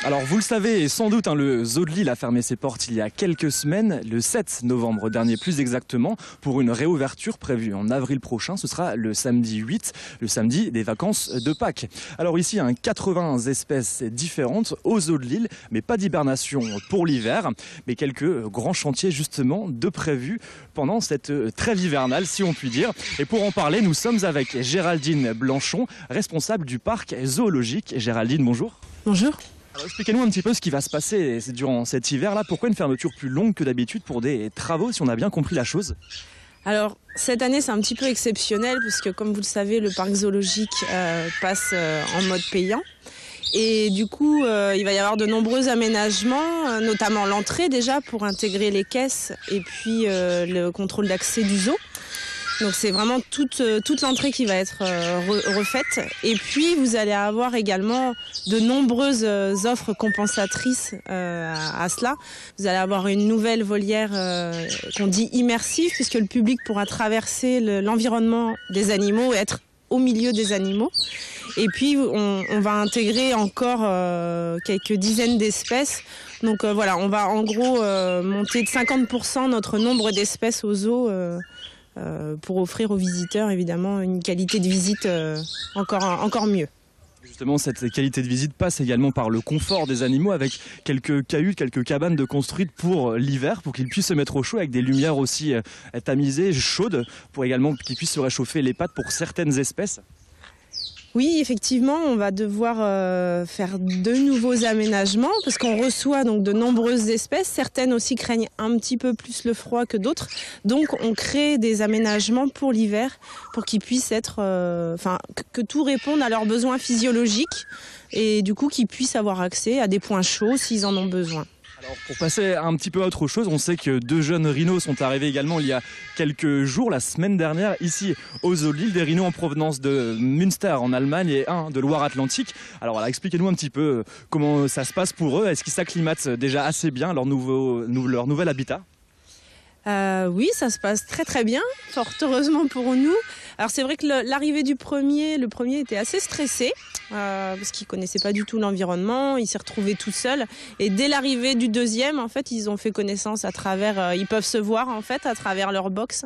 Alors vous le savez sans doute, le zoo de Lille a fermé ses portes il y a quelques semaines, le 7 novembre dernier plus exactement, pour une réouverture prévue en avril prochain. Ce sera le samedi 8, le samedi des vacances de Pâques. Alors ici, 80 espèces différentes au zoo de Lille, mais pas d'hibernation pour l'hiver, mais quelques grands chantiers justement de prévus pendant cette trêve hivernale, si on peut dire. Et pour en parler, nous sommes avec Géraldine Blanchon, responsable du parc zoologique. Géraldine, bonjour. Bonjour. Alors expliquez-nous un petit peu ce qui va se passer durant cet hiver-là. Pourquoi une fermeture plus longue que d'habitude pour des travaux, si on a bien compris la chose? Alors, cette année, c'est un petit peu exceptionnel puisque, comme vous le savez, le parc zoologique passe en mode payant. Et du coup, il va y avoir de nombreux aménagements, notamment l'entrée déjà pour intégrer les caisses et puis le contrôle d'accès du zoo. Donc c'est vraiment toute l'entrée qui va être refaite. Et puis vous allez avoir également de nombreuses offres compensatrices à cela. Vous allez avoir une nouvelle volière qu'on dit immersive, puisque le public pourra traverser l'environnement des animaux et être au milieu des animaux. Et puis on va intégrer encore quelques dizaines d'espèces. Donc voilà, on va en gros monter de 50% notre nombre d'espèces au zoo pour offrir aux visiteurs évidemment une qualité de visite encore mieux. Justement, cette qualité de visite passe également par le confort des animaux, avec quelques cahutes, quelques cabanes de construites pour l'hiver, pour qu'ils puissent se mettre au chaud, avec des lumières aussi tamisées, chaudes, pour également qu'ils puissent se réchauffer les pattes pour certaines espèces. Oui, effectivement, on va devoir faire de nouveaux aménagements parce qu'on reçoit donc de nombreuses espèces. Certaines aussi craignent un petit peu plus le froid que d'autres. Donc, on crée des aménagements pour l'hiver pour qu'ils puissent être, que tout réponde à leurs besoins physiologiques et du coup qu'ils puissent avoir accès à des points chauds s'ils en ont besoin. Alors pour passer un petit peu à autre chose, on sait que 2 jeunes rhinos sont arrivés également il y a quelques jours, la semaine dernière, ici au zoo de Lille, des rhinos en provenance de Münster en Allemagne et un de Loire-Atlantique. Alors voilà, expliquez-nous un petit peu comment ça se passe pour eux. Est-ce qu'ils s'acclimatent déjà assez bien à leur nouvel habitat? Oui, ça se passe très très bien, fort heureusement pour nous. Alors c'est vrai que l'arrivée le premier était assez stressé parce qu'il connaissait pas du tout l'environnement, il s'est retrouvé tout seul. Et dès l'arrivée du deuxième, en fait, ils ont fait connaissance à travers, ils peuvent se voir en fait à travers leur box.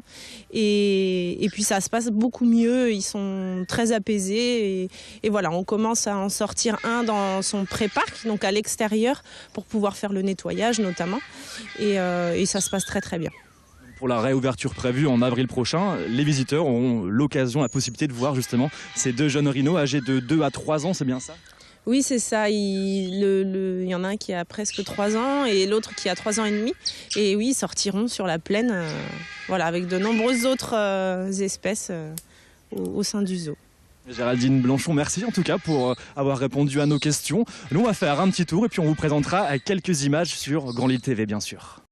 Et puis ça se passe beaucoup mieux, ils sont très apaisés. Et voilà, on commence à en sortir un dans son pré-parc, donc à l'extérieur, pour pouvoir faire le nettoyage notamment. Et ça se passe très très bien. Pour la réouverture prévue en avril prochain, les visiteurs auront l'occasion, la possibilité de voir justement ces 2 jeunes rhinos âgés de 2 à 3 ans, c'est bien ça? Oui, c'est ça. Il y en a un qui a presque 3 ans et l'autre qui a 3 ans et demi. Et oui, ils sortiront sur la plaine avec de nombreuses autres espèces au sein du zoo. Géraldine Blanchon, merci en tout cas pour avoir répondu à nos questions. Nous, on va faire un petit tour et puis on vous présentera quelques images sur Grand Lille TV, bien sûr.